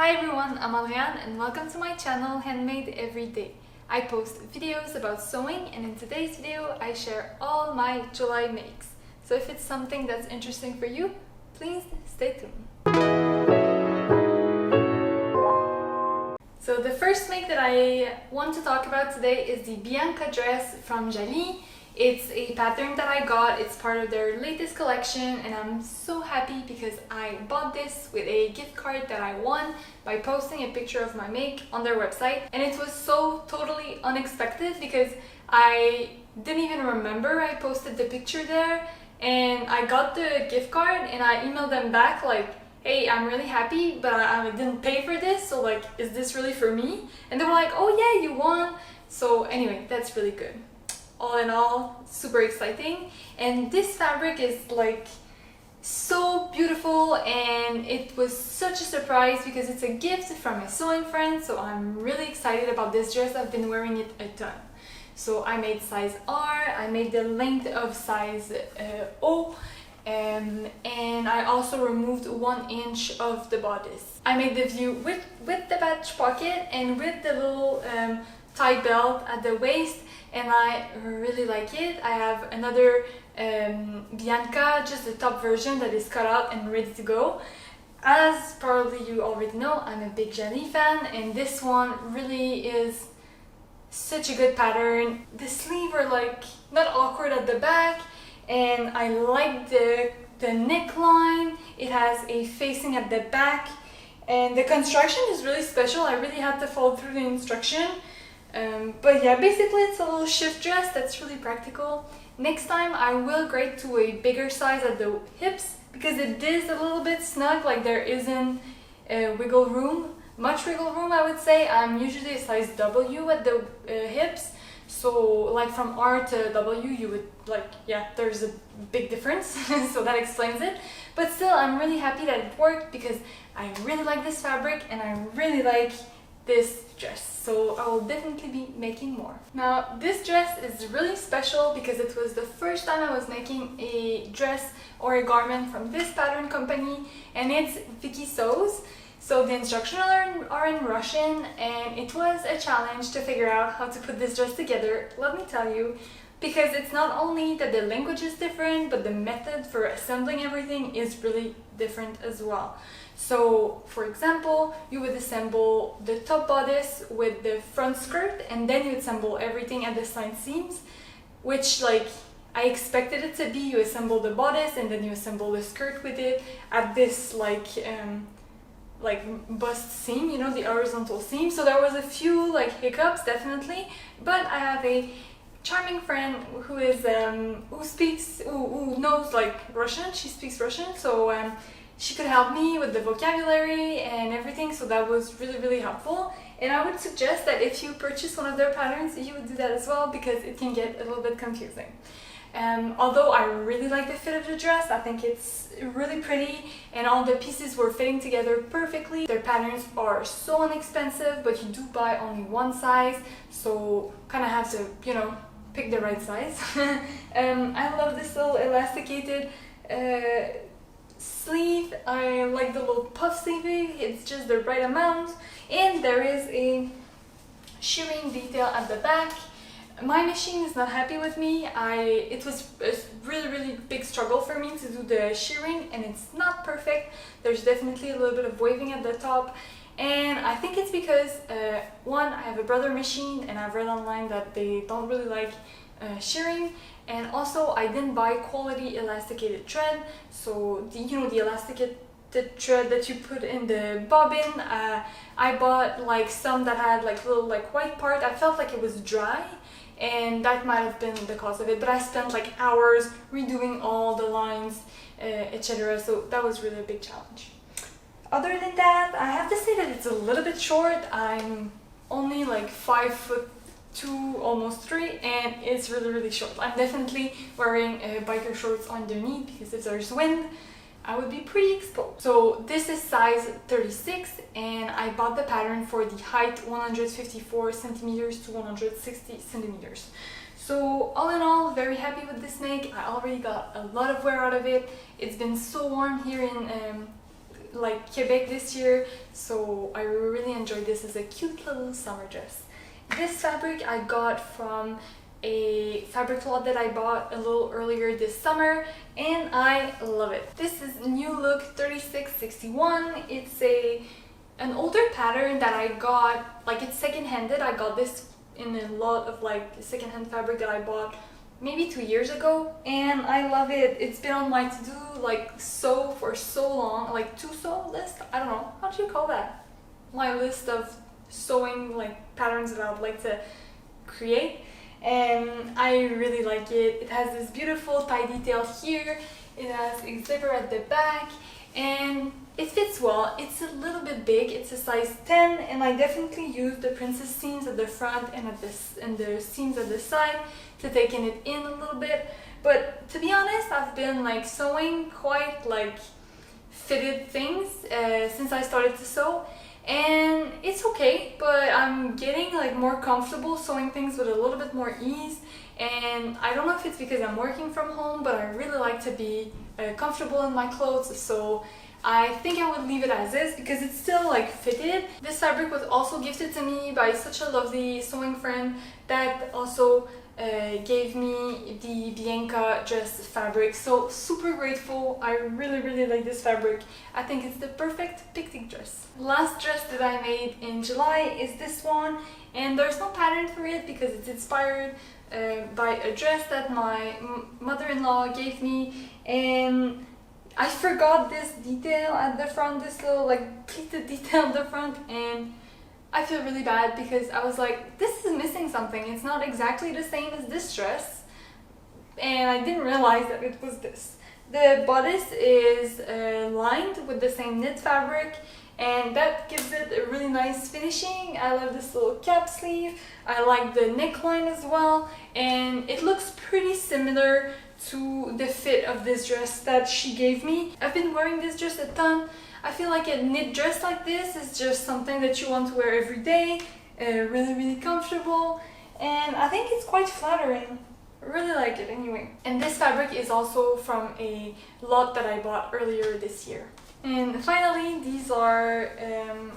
Hi everyone, I'm Adrienne and welcome to my channel Handmade Every Day. I post videos about sewing and in today's video I share all my July makes. So if it's something that's interesting for you, please stay tuned. So the first make that I want to talk about today is the Bianca Dress from Jalie. It's a pattern that I got, it's part of their latest collection and I'm so happy because I bought this with a gift card that I won by posting a picture of my make on their website. And it was so totally unexpected because I didn't even remember I posted the picture there, and I got the gift card and I emailed them back like, hey, I'm really happy but I didn't pay for this, so like, is this really for me? And they were like, oh yeah, you won. So anyway, that's really good. All in all, super exciting. And this fabric is like so beautiful and it was such a surprise because it's a gift from a sewing friend, so I'm really excited about this dress. I've been wearing it a ton. So I made size R, I made the length of size O, and I also removed 1 inch of the bodice. I made the view with the patch pocket and with the little tie belt at the waist, and I really like it. I have another Bianca, just the top version that is cut out and ready to go. As probably you already know, I'm a big Jalie fan and this one really is such a good pattern. The sleeves are like not awkward at the back and I like the neckline. It has a facing at the back and the construction is really special. I really had to follow through the instruction. But yeah, basically it's a little shift dress that's really practical. Next time I will grade to a bigger size at the hips because it is a little bit snug, like there isn't wiggle room, much wiggle room I would say. I'm usually a size W at the hips, so like from R to W you would like, yeah, there's a big difference. So that explains it. But still, I'm really happy that it worked because I really like this fabric and I really like this dress, so I will definitely be making more. Now this dress is really special because it was the first time I was making a dress or a garment from this pattern company, and it's Viki Sews. So the instructions are in Russian and it was a challenge to figure out how to put this dress together, let me tell you, because it's not only that the language is different, but the method for assembling everything is really different as well. So for example, you would assemble the top bodice with the front skirt and then you assemble everything at the side seams, which like I expected it to be. You assemble the bodice and then you assemble the skirt with it at this like bust seam, you know, the horizontal seam. So there was a few like hiccups definitely, but I have a charming friend who is who knows like Russian. She speaks Russian, so she could help me with the vocabulary and everything, so that was really helpful. And I would suggest that if you purchase one of their patterns, you would do that as well because it can get a little bit confusing. Although I really like the fit of the dress, I think it's really pretty and all the pieces were fitting together perfectly. Their patterns are so inexpensive, but you do buy only one size, so kind of have to, you know, pick the right size. I love this little elasticated sleeve. I like the little puff sleeving, it's just the right amount, and there is a shirring detail at the back. My machine is not happy with me. It was a really big struggle for me to do the shirring and it's not perfect. There's definitely a little bit of waving at the top, and I think it's because one, I have a brother machine and I've read online that they don't really like shirring, and also I didn't buy quality elasticated thread. So you know, the elasticated thread that you put in the bobbin, I bought like some that had like little like white part. I felt like it was dry and that might have been the cause of it, but I spent like hours redoing all the lines, etc. So that was really a big challenge. Other than that, I have to say that it's a little bit short. I'm only like 5'2", almost 3, and it's really short. I'm definitely wearing biker shorts underneath because if there's wind, I would be pretty exposed. So this is size 36 and I bought the pattern for the height 154 centimeters to 160 centimeters. So all in all, very happy with this make. I already got a lot of wear out of it. It's been so warm here in like Quebec this year, so I really enjoyed this as a cute little summer dress. This fabric I got from a fabric lot that I bought a little earlier this summer, and I love it. This is Newlook 3661. It's an older pattern that I got, like it's second-handed. I got this in a lot of like second-hand fabric that I bought maybe 2 years ago, and I love it. It's been on my to-do like sew for so long, like to sew list, I don't know, how do you call that? My list of sewing like patterns that I would like to create, and I really like it. It has this beautiful tie detail here, it has a zipper at the back, and it fits well. It's a little bit big, it's a size 10, and I definitely used the princess seams at the front and the seams at the side to taken it in a little bit. But to be honest, I've been like sewing quite like fitted things since I started to sew, and it's okay, but I'm getting like more comfortable sewing things with a little bit more ease. And I don't know if it's because I'm working from home, but I really like to be comfortable in my clothes, so I think I would leave it as is because it's still like fitted. This fabric was also gifted to me by such a lovely sewing friend that also gave me the Bianca Dress fabric, so super grateful. I really like this fabric. I think it's the perfect picnic dress. Last dress that I made in July is this one, and there's no pattern for it because it's inspired by a dress that my mother-in-law gave me, and I forgot this detail at the front, this little like pleated detail at the front, and I feel really bad because I was like, this is missing something. It's not exactly the same as this dress, and I didn't realize that it was this. The bodice is lined with the same knit fabric, and that gives it a really nice finishing. I love this little cap sleeve. I like the neckline as well, and it looks pretty similar to the fit of this dress that she gave me. I've been wearing this dress a ton. I feel like a knit dress like this is just something that you want to wear every day, really comfortable, and I think it's quite flattering. I really like it anyway. And this fabric is also from a lot that I bought earlier this year. And finally, these are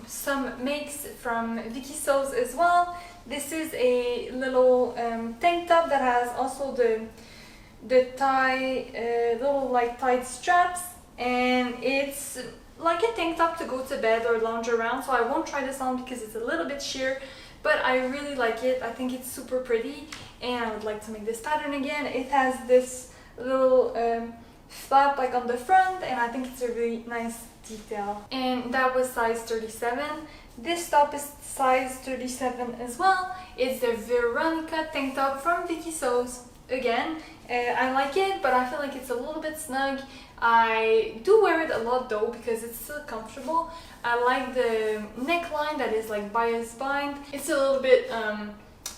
some makes from Viki Sews as well. This is a little tank top that has also the tie, little like tied straps, and it's like a tank top to go to bed or lounge around, so I won't try this on because it's a little bit sheer, but I really like it. I think it's super pretty, and I would like to make this pattern again. It has this little flap like on the front, and I think it's a really nice detail. And that was size 37. This top is size 37 as well. It's the Veronica tank top from Viki Sews. Again, I like it, but I feel like it's a little bit snug. I do wear it a lot though because it's still comfortable. I like the neckline that is like bias bind. It's a little bit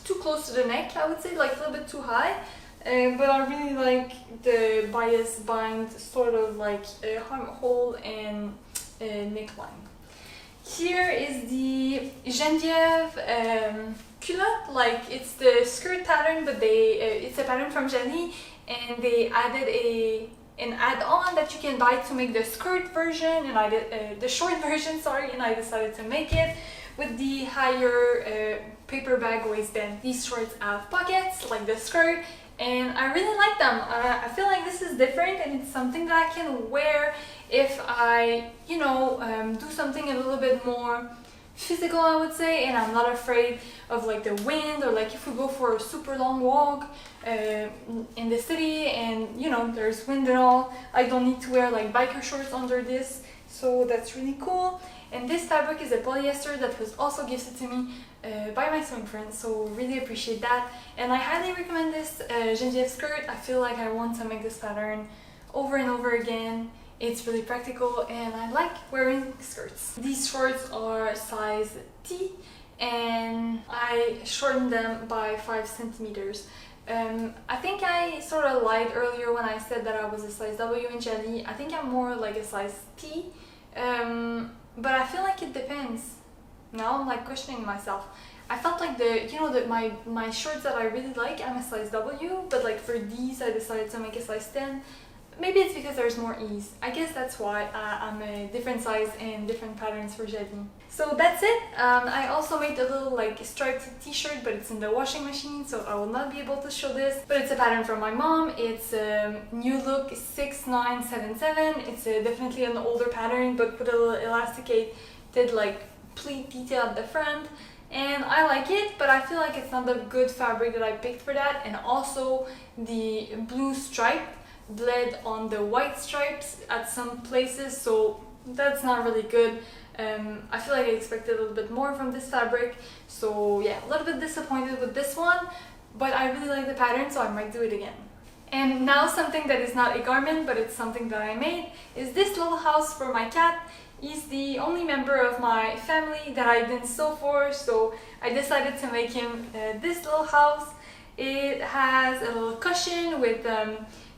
too close to the neck, I would say, like a little bit too high. But I really like the bias bind, sort of like a hole and a neckline. Here is the Genevieve culotte. Like it's the skirt pattern, but it's a pattern from Jalie, and they added an add-on that you can buy to make the skirt version, and I did the short version, sorry, and I decided to make it with the higher paper bag waistband. These shorts have pockets like the skirt, and I really like them. I feel like this is different, and it's something that I can wear if I, you know, do something a little bit more physical, I would say, and I'm not afraid of like the wind, or like if we go for a super long walk in the city and, you know, there's wind and all, I don't need to wear like biker shorts under this, so that's really cool. And this fabric is a polyester that was also gifted to me by my sewing friend, so really appreciate that. And I highly recommend this Genevieve skirt. I feel like I want to make this pattern over and over again. It's really practical, and I like wearing skirts. These shorts are size T, and I shortened them by 5 centimeters. I think I sort of lied earlier when I said that I was a size W in Jalie. I think I'm more like a size T, but I feel like it depends. Now I'm like questioning myself. I felt like my shorts that I really like, I'm a size W, but like for these I decided to make a size 10. maybe it's because there's more ease. I guess that's why I'm a different size and different patterns for Jalie. So that's it. I also made a little like striped t-shirt, but it's in the washing machine, so I will not be able to show this. But it's a pattern from my mom. It's Newlook 6977. It's definitely an older pattern, but with a little elasticated like pleat detail at the front. And I like it, but I feel like it's not the good fabric that I picked for that. And also the blue stripe bled on the white stripes at some places, so that's not really good. I feel like I expected a little bit more from this fabric, so yeah, a little bit disappointed with this one, but I really like the pattern, so I might do it again. And now something that is not a garment, but it's something that I made, is this little house for my cat. He's the only member of my family that I didn't sew for, so I decided to make him this little house. It has a little cushion with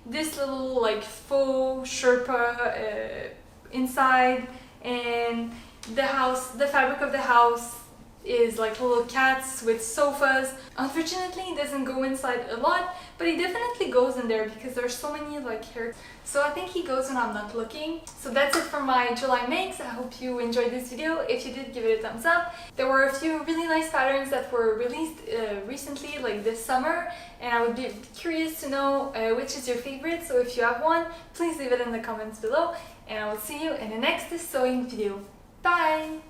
this little like faux Sherpa inside, and the fabric of the house is like little cats with sofas. Unfortunately, it doesn't go inside a lot, but he definitely goes in there because there's so many like hairs. So I think he goes when I'm not looking. So that's it for my July makes. I hope you enjoyed this video. If you did, give it a thumbs up. There were a few really nice patterns that were released recently, like this summer, and I would be curious to know which is your favorite. So if you have one, please leave it in the comments below, and I will see you in the next sewing video. Bye!